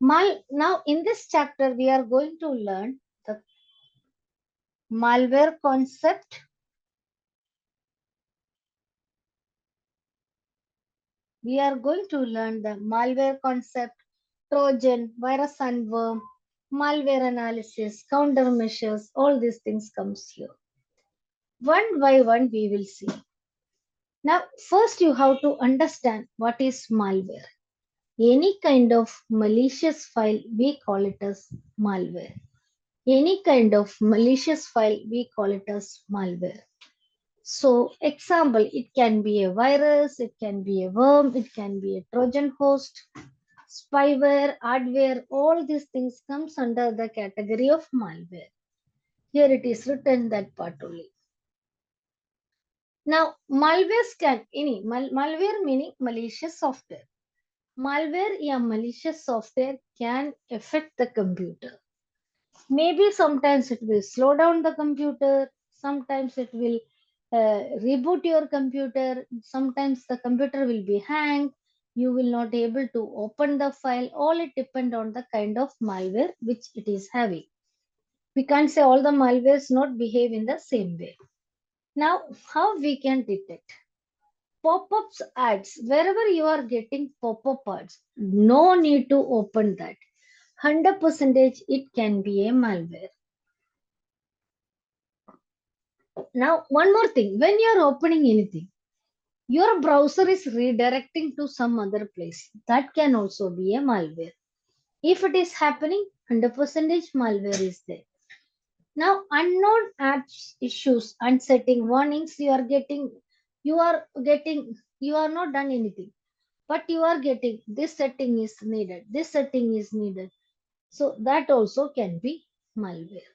Now in this chapter, we are going to learn the malware concept. We are going to learn the malware concept, Trojan, virus and worm, malware analysis, countermeasures, all these things comes here. One by one we will see. Now first you have to understand what is malware. Any kind of malicious file, we call it as malware. Any kind of malicious file, we call it as malware. So, example, it can be a virus, it can be a worm, it can be a Trojan host, spyware, adware, all these things comes under the category of malware. Here it is written that part only. Now, malwares can, malware meaning malicious software. Malware, yeah, malicious software can affect the computer. Maybe sometimes it will slow down the computer, sometimes it will reboot your computer, sometimes the computer will be hanged, you will not able to open the file. All it depend on the kind of malware which it is having. We can't say all the malwares not behave in the same way. Now, how we can detect? Pop-ups ads, wherever you are getting pop-up ads, no need to open that. 100% it can be a malware. Now, one more thing, when you are opening anything, your browser is redirecting to some other place. That can also be a malware. If it is happening, 100% malware is there. Now, unknown apps issues and setting warnings you are getting, you are not done anything, but you are getting this setting is needed, this setting is needed. So that also can be malware.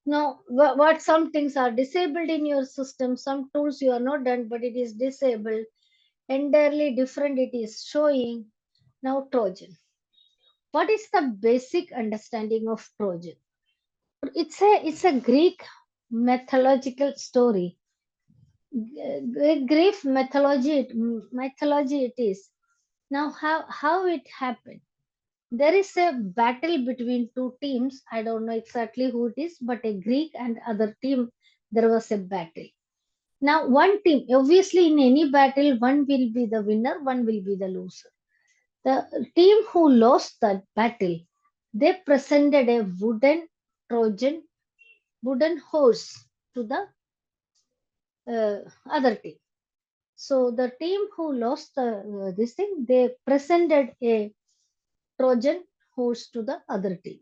Now, what some things are disabled in your system, some tools you are not done, but it is disabled, entirely different it is showing. Now, Trojan. What is the basic understanding of Trojan? It's a Greek mythological story. Greek mythology it is. Now, how it happened? There is a battle between two teams. I don't know exactly who it is, but a Greek and other team, there was a battle. Now, one team, obviously, in any battle, one will be the winner, one will be the loser. The team who lost that battle, they presented a wooden horse to the other team. So the team who lost this thing, they presented a Trojan horse to the other team.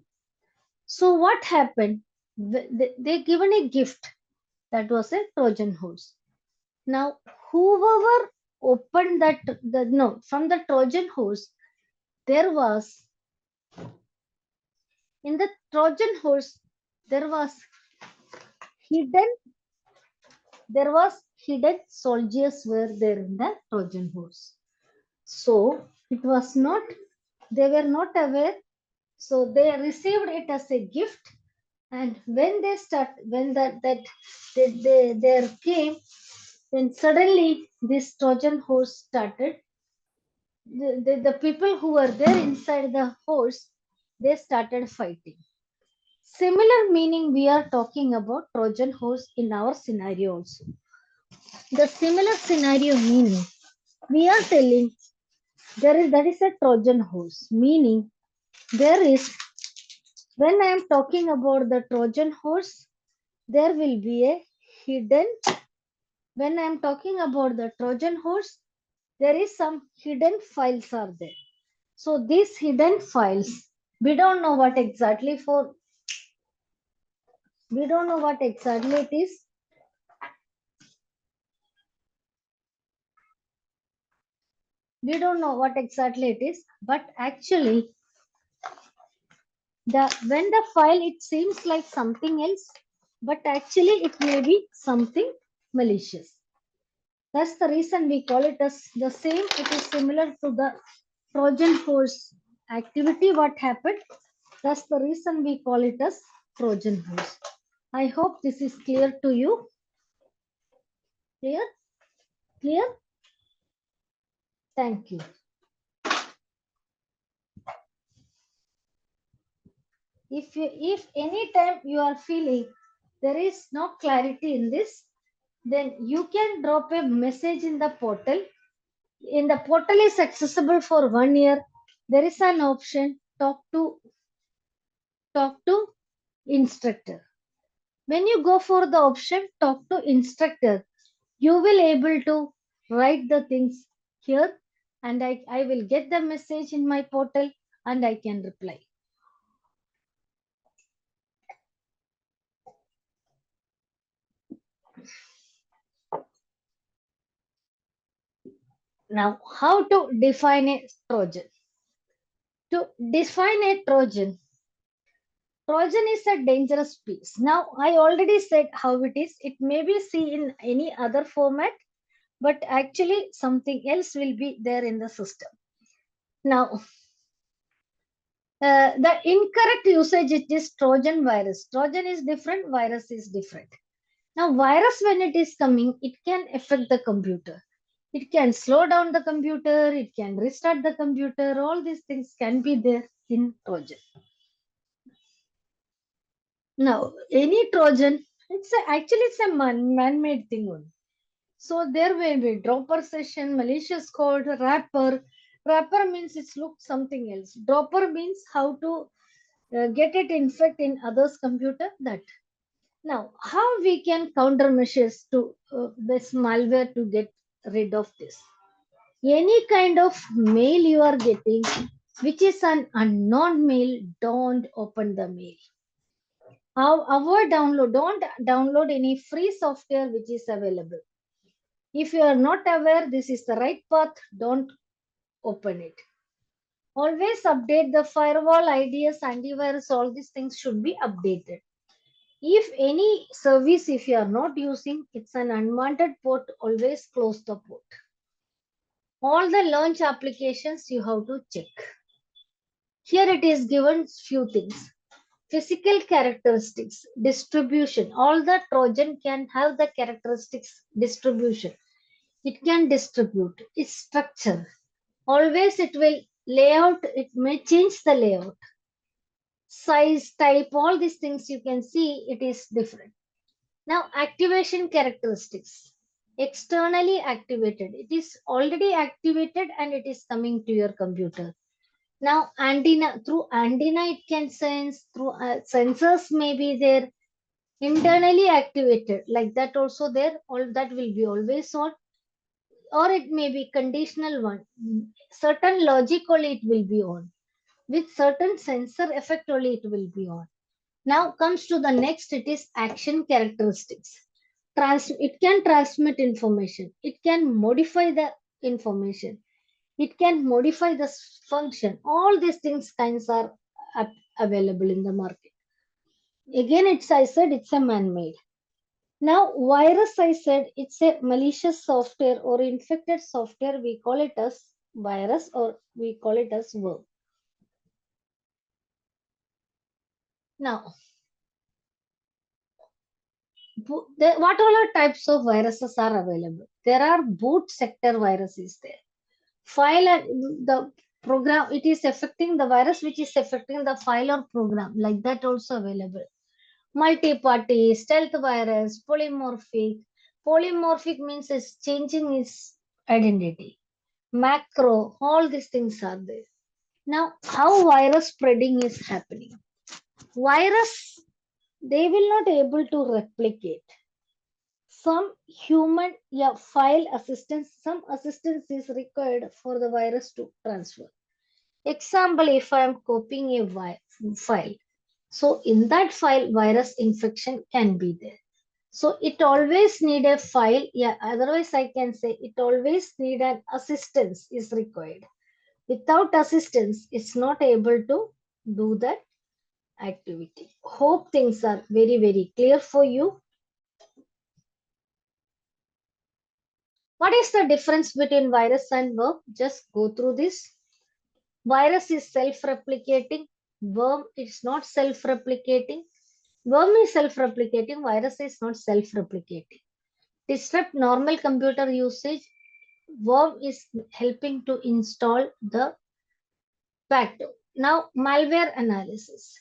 So what happened? They given a gift that was a Trojan horse. Now, whoever opened that, from the Trojan horse, there was, in the Trojan horse, there was hidden, soldiers were there in the Trojan horse. So, it was not, they were not aware. So, they received it as a gift. And when there came, then suddenly this Trojan horse started. The people who were there inside the horse, they started fighting. Similar meaning we are talking about Trojan horse in our scenario also. The similar scenario meaning we are telling that is a Trojan horse, meaning there is, when I am talking about the Trojan horse, there will be a hidden, when I am talking about the Trojan horse, there is some hidden files are there. So these hidden files, we don't know what exactly it is. We don't know what exactly it is, but actually when the file, it seems like something else, but actually it may be something malicious. That's the reason we call it as the same. It is similar to the Trojan horse activity. What happened? That's the reason we call it as Trojan horse. I hope this is clear to you. Clear? Clear? Thank you. if any time you are feeling there is no clarity in this, then you can drop a message in the portal. In the portal is accessible for 1 year. There is an option talk to instructor. When you go for the option talk to instructor, you will able to write the things here, and I will get the message in my portal and I can reply. Now, how to define a Trojan? To define a Trojan is a dangerous piece. Now, I already said how it is. It may be seen in any other format, but actually something else will be there in the system. Now, the incorrect usage, it is Trojan virus. Trojan is different, virus is different. Now, virus when it is coming, it can affect the computer. It can slow down the computer, it can restart the computer, all these things can be there in Trojan. Now, any Trojan, actually it's a man-made thing only. So there will be dropper session, malicious code, wrapper. Wrapper means it's looked something else. Dropper means how to get it infect in others' computer. That now how we can countermeasures to this malware to get rid of this. Any kind of mail you are getting, which is an unknown mail, don't open the mail. Avoid download. Don't download any free software which is available. If you are not aware this is the right path, don't open it. Always update the firewall, IDS, antivirus, all these things should be updated. If any service, if you are not using, it's an unwanted port, always close the port. All the launch applications you have to check. Here it is given few things. Physical characteristics, distribution. All the Trojan can have the characteristics distribution. It can distribute its structure. Always it will layout, it may change the layout. Size, type, all these things you can see it is different. Now activation characteristics. Externally activated. It is already activated and it is coming to your computer. Now antenna, through antenna it can sense, through sensors may be there, internally activated like that also there, all that will be always on, or it may be conditional one. Certain logic only it will be on. With certain sensor effect only it will be on. Now comes to the next, it is action characteristics. It can transmit information. It can modify the information. It can modify the function. All these things kinds are available in the market. Again, I said it's a man-made. Now, virus, I said it's a malicious software or infected software. We call it as virus or we call it as worm. Now, what all are types of viruses are available? There are boot sector viruses there. File and the program, it is affecting the virus which is affecting the file or program, like that also available. Multi-party, stealth virus, polymorphic. Polymorphic means it's changing its identity. Macro, all these things are there. Now, how virus spreading is happening? Virus, they will not able to replicate. Some human file assistance, some assistance is required for the virus to transfer. Example, if I am copying a file, so in that file, virus infection can be there. So it always need a file. Otherwise I can say it always need an assistance is required. Without assistance, it's not able to do that activity. Hope things are very, very clear for you. What is the difference between virus and worm? Just go through this. Virus is self-replicating. Worm is not self-replicating. Worm is self-replicating. Virus is not self-replicating. Disrupt normal computer usage. Worm is helping to install the backdoor. Now, malware analysis.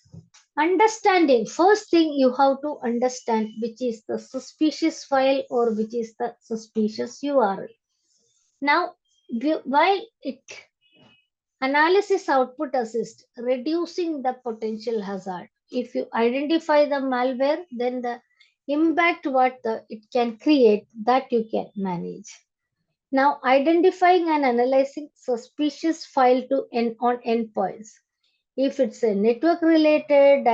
Understanding. First thing you have to understand which is the suspicious file or which is the suspicious URL. Now, while it analysis output assist reducing the potential hazard. If you identify the malware, then the impact it can create that you can manage. Now, identifying and analyzing suspicious file on endpoints. If it's a network related,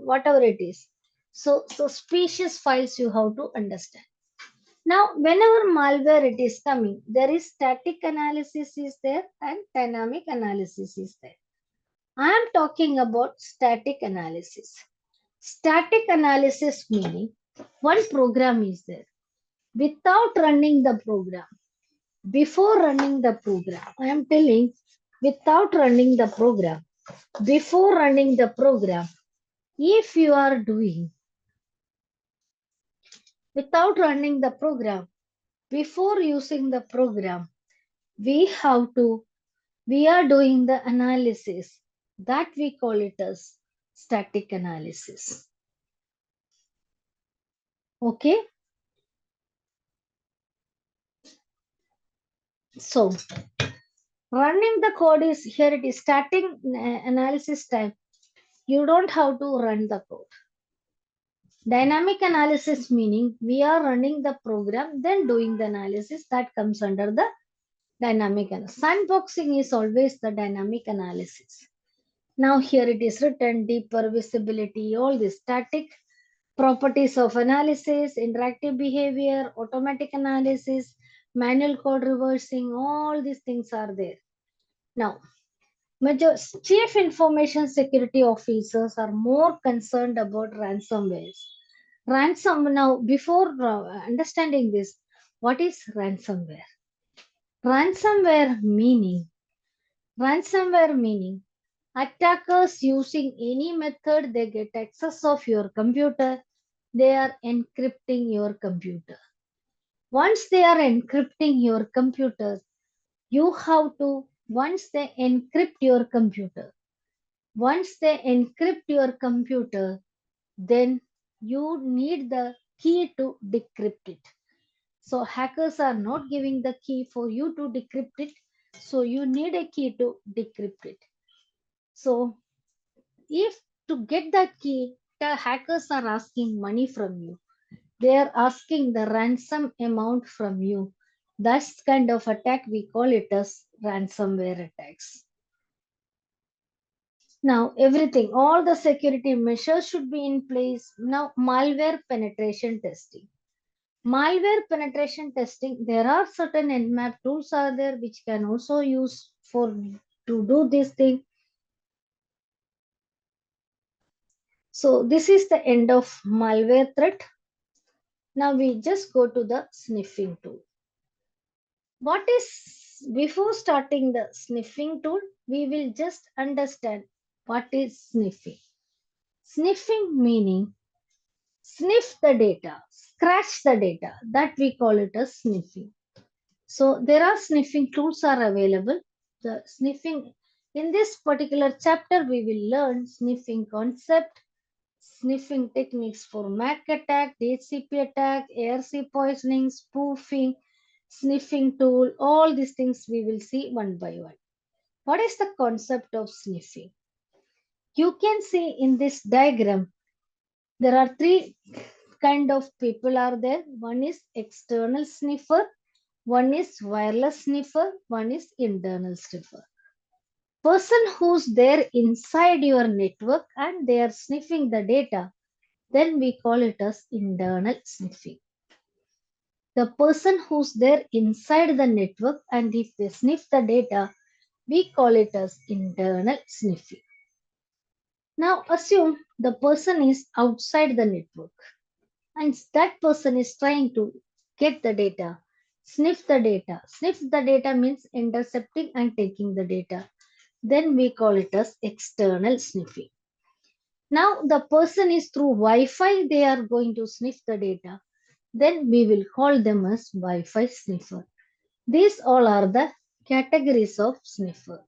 whatever it is. So, suspicious files you have to understand. Now, whenever malware it is coming, there is static analysis is there and dynamic analysis is there. I am talking about static analysis. Static analysis meaning one program is there. Without running the program, before running the program, I am telling without running the program, before running the program, if you are doing without running the program, before using the program, we are doing the analysis that we call it as static analysis. Okay. So running the code is here it is static analysis time. You don't have to run the code. Dynamic analysis meaning we are running the program then doing the analysis that comes under the dynamic analysis. Sandboxing is always the dynamic analysis. Now here it is written deeper visibility, all the static properties of analysis, interactive behavior, automatic analysis, manual code reversing, all these things are there. Now, chief information security officers are more concerned about ransomwares. Now, before understanding this, what is ransomware? Ransomware meaning, ransomware meaning attackers using any method they get access of your computer, they are encrypting your computer. Once they are encrypting your computer, you have to, once they encrypt your computer, then you need the key to decrypt it. So hackers are not giving the key for you to decrypt it. So you need a key to decrypt it. So if to get that key, the hackers are asking money from you. They are asking the ransom amount from you. That's kind of attack we call it as ransomware attacks. Now everything, all the security measures should be in place. Now malware penetration testing. Malware penetration testing, there are certain Nmap tools are there which can also use for to do this thing. So this is the end of malware threat. Now we just go to the sniffing tool. What is, before starting the sniffing tool, we will just understand what is sniffing. Sniffing meaning sniff the data, scratch the data. That we call it as sniffing. So there are sniffing tools are available. The sniffing, in this particular chapter, we will learn sniffing concept, sniffing techniques for MAC attack, DHCP attack, ARC poisoning, spoofing, sniffing tool, all these things we will see one by one. What is the concept of sniffing? You can see in this diagram, there are three kind of people are there. One is external sniffer, one is wireless sniffer, one is internal sniffer. Person who's there inside your network and they are sniffing the data, then we call it as internal sniffing. The person who's there inside the network and if they sniff the data, we call it as internal sniffing. Now assume the person is outside the network and that person is trying to get the data, sniff the data. Sniff the data means intercepting and taking the data. Then we call it as external sniffing. Now the person is through Wi-Fi, they are going to sniff the data. Then we will call them as Wi-Fi sniffer. These all are the categories of sniffer.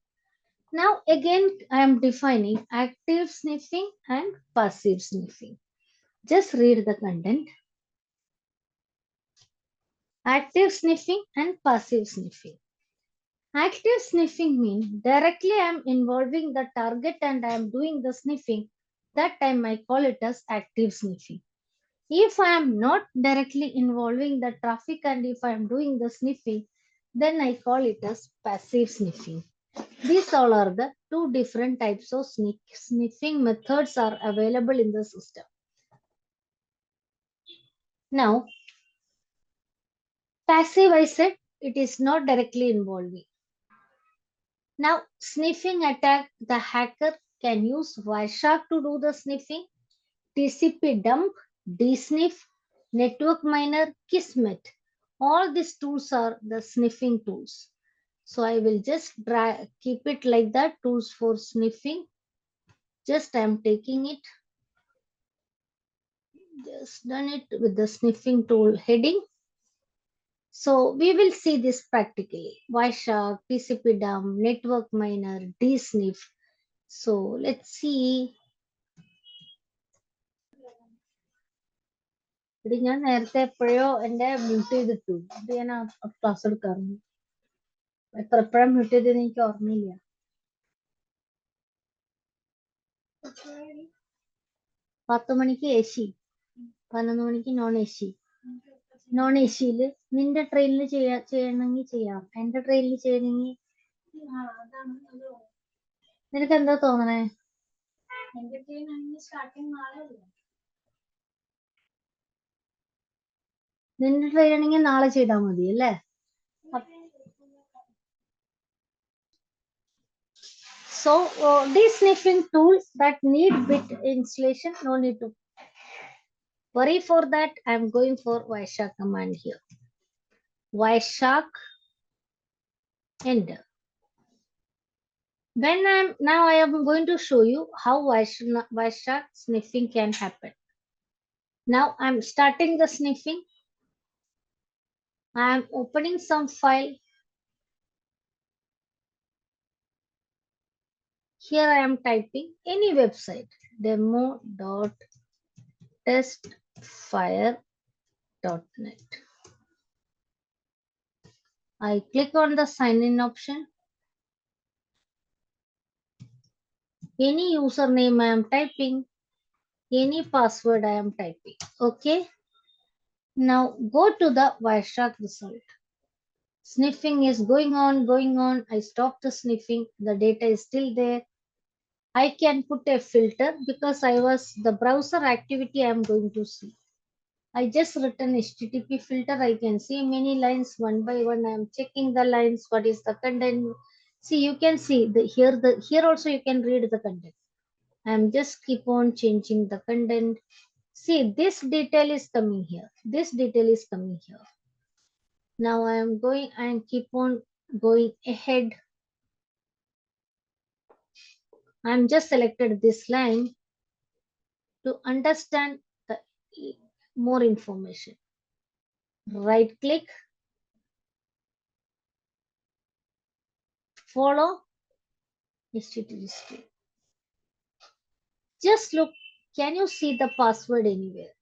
Now again, I am defining active sniffing and passive sniffing. Just read the content. Active sniffing and passive sniffing. Active sniffing means directly I am involving the target and I am doing the sniffing. That time I call it as active sniffing. If I am not directly involving the traffic and if I am doing the sniffing, then I call it as passive sniffing. These all are the two different types of sniffing methods are available in the system. Now, passive I said it is not directly involving. Now, sniffing attack, the hacker can use Wireshark to do the sniffing, TCP dump, dsniff, network miner, Kismet. All these tools are the sniffing tools. So I will just keep it like that, tools for sniffing. Just I am taking it, just done it with the sniffing tool heading. So we will see this practically. Wireshark, TCP dump, network miner, dsniff. So let's see. ഇത് ഞാൻ നേരത്തെ എപ്പോഴോ എന്റെ mute ചെയ്തിട്ടു ഇത് ഞാൻ class എടുക്കാറുണ്ട് എപ്പോഴാണ് മ്യൂട്ട് ചെയ്തതെന്ന് എനിക്ക് ഓർമ്മയില്ല 10 മണിക്ക് AC 11 മണിക്ക് നോൺ എസിയില് നിന്റെ ട്രെയിനിൽ ചെയ്യണമെങ്കിൽ ചെയ്യാം എന്റെ ട്രെയിനിൽ ചെയ്യണമെങ്കിൽ നിനക്ക് എന്താ തോന്നണേ നിന്റെ ട്രെയിൻ ആണെങ്കിൽ നാളെ ചെയ്താൽ മതി അല്ലേ So these sniffing tools that need bit installation, no need to worry for that. I'm going for Wireshark command here. Wireshark enter. When I am going to show you how Wireshark sniffing can happen. Now I'm starting the sniffing. I am opening some file. Here I am typing any website demo.testfire.net. I click on the sign in option. Any username I am typing, any password I am typing. Okay. Now go to the Wireshark result. Sniffing is going on. I stop the sniffing. The data is still there. I can put a filter because the browser activity I am going to see. I just written HTTP filter. I can see many lines one by one. I am checking the lines. What is the content? See, you can see here also you can read the content. I am just keep on changing the content. See, this detail is coming here. This detail is coming here. Now I am going and keep on going ahead. I am just selected this line to understand the more information. Right click, follow HTTP. Just look, can you see the password anywhere?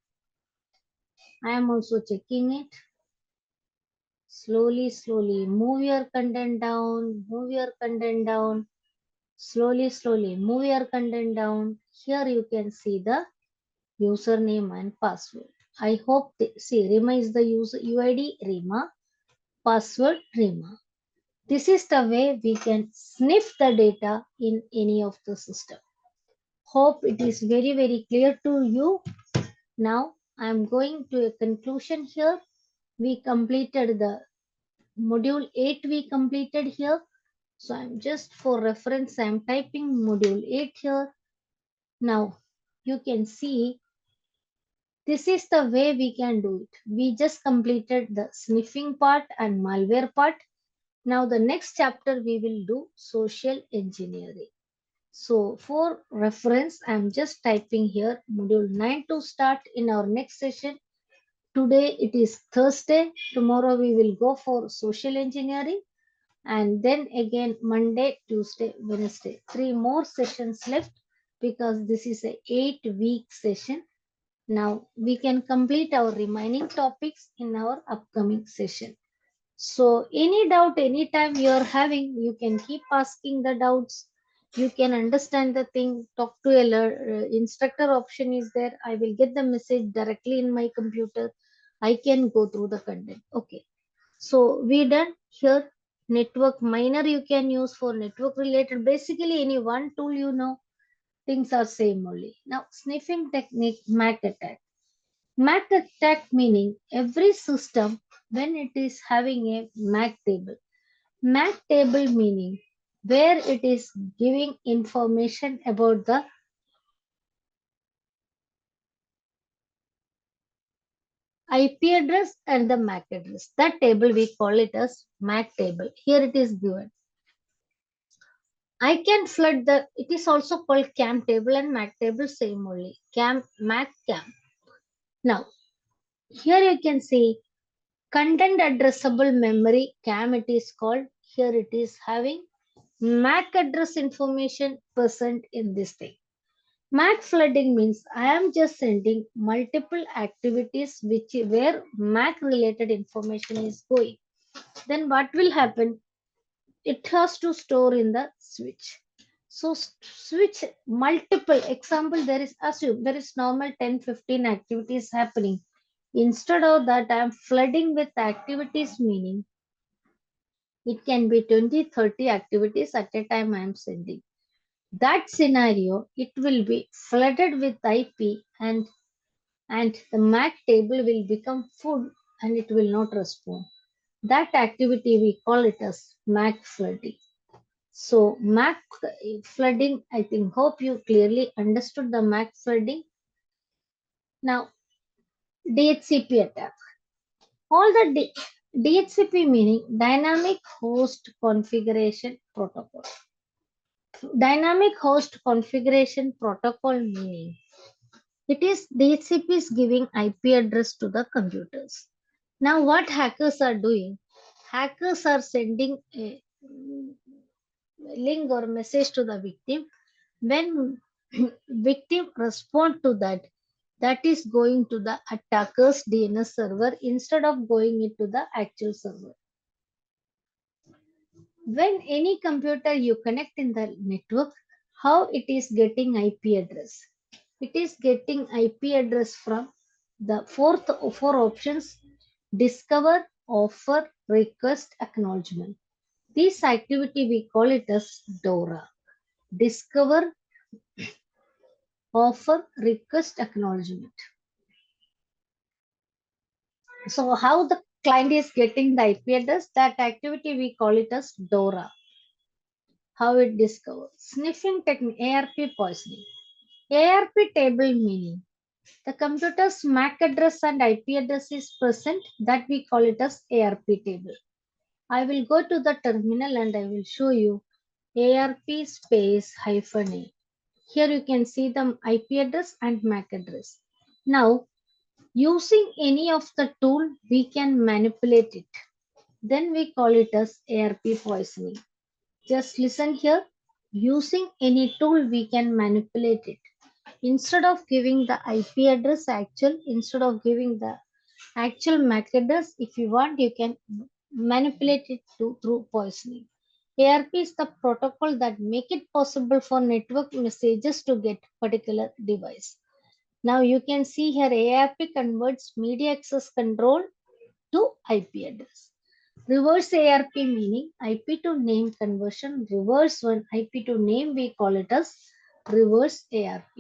I am also checking it. Slowly, move your content down, Slowly, move your content down. Here you can see the username and password. I hope, see, Rima is the user UID, Rima, password, Rima. This is the way we can sniff the data in any of the system. Hope it is very, very clear to you. Now I am going to a conclusion here. We completed the module 8 we completed here. So I'm just for reference, I'm typing module 8 here. Now you can see this is the way we can do it. We just completed the sniffing part and malware part. Now the next chapter we will do social engineering. So for reference, I'm just typing here module 9 to start in our next session. Today it is Thursday. Tomorrow we will go for social engineering. And then again Monday, Tuesday, Wednesday. 3 more sessions left because this is a 8-week session. Now we can complete our remaining topics in our upcoming session. So any doubt, anytime you are having, you can keep asking the doubts. You can understand the thing, talk to a instructor option is there. I will get the message directly in my computer. I can go through the content. Okay. So we done here. Network miner you can use for network related. Basically any one tool things are same only. Now sniffing technique, MAC attack. MAC attack meaning every system when it is having a MAC table. MAC table meaning where it is giving information about the IP address and the MAC address. That table we call it as MAC table. Here it is given. I can flood it is also called CAM table and MAC table same only. MAC CAM. Now, here you can see content addressable memory CAM it is called. Here it is having MAC address information present in this thing. MAC flooding means I am just sending multiple activities where MAC related information is going. Then what will happen? It has to store in the switch. So switch multiple example there is assume there is normal 10-15 activities happening. Instead of that I am flooding with activities meaning it can be 20-30 activities at a time I am sending. That scenario it will be flooded with IP and the MAC table will become full and it will not respond. That activity we call it as MAC flooding. So MAC flooding, I think, hope you clearly understood the MAC flooding. Now, DHCP attack. All the DHCP meaning Dynamic Host Configuration Protocol. Dynamic Host Configuration Protocol meaning it is DHCP is giving IP address to the computers. Now, what hackers are doing? Hackers are sending a link or message to the victim. When victim respond to that, that is going to the attacker's DNS server instead of going into the actual server. When any computer you connect in the network, how it is getting IP address? It is getting IP address from the four options: discover, offer, request, acknowledgement. This activity we call it as DORA. Discover, offer, request, acknowledgement. So how the client is getting the IP address, that activity we call it as DORA. How it discovers. Sniffing technique, ARP poisoning. ARP table meaning the computer's MAC address and IP address is present, that we call it as ARP table. I will go to the terminal and I will show you ARP space -A. Here you can see the IP address and MAC address. Now, using any of the tool, we can manipulate it. Then we call it as ARP poisoning. Just listen here. Using any tool, we can manipulate it. Instead of giving the IP address instead of giving the actual MAC address, if you want, you can manipulate it through poisoning. ARP is the protocol that make it possible for network messages to get particular device. Now you can see here ARP converts media access control to IP address. Reverse ARP meaning IP to name conversion. Reverse one IP to name we call it as reverse ARP.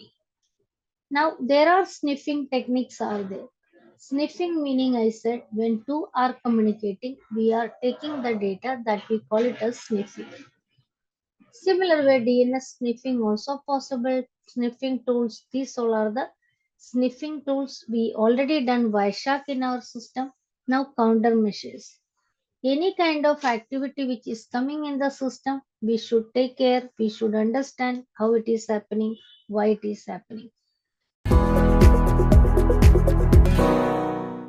Now there are sniffing techniques are there. Sniffing meaning I said when two are communicating, we are taking the data that we call it as sniffing. Similar way DNS sniffing also possible. Sniffing tools, these all are the sniffing tools. We already done Wireshark in our system. Now countermeasures. Any kind of activity which is coming in the system, we should take care. We should understand how it is happening, why it is happening.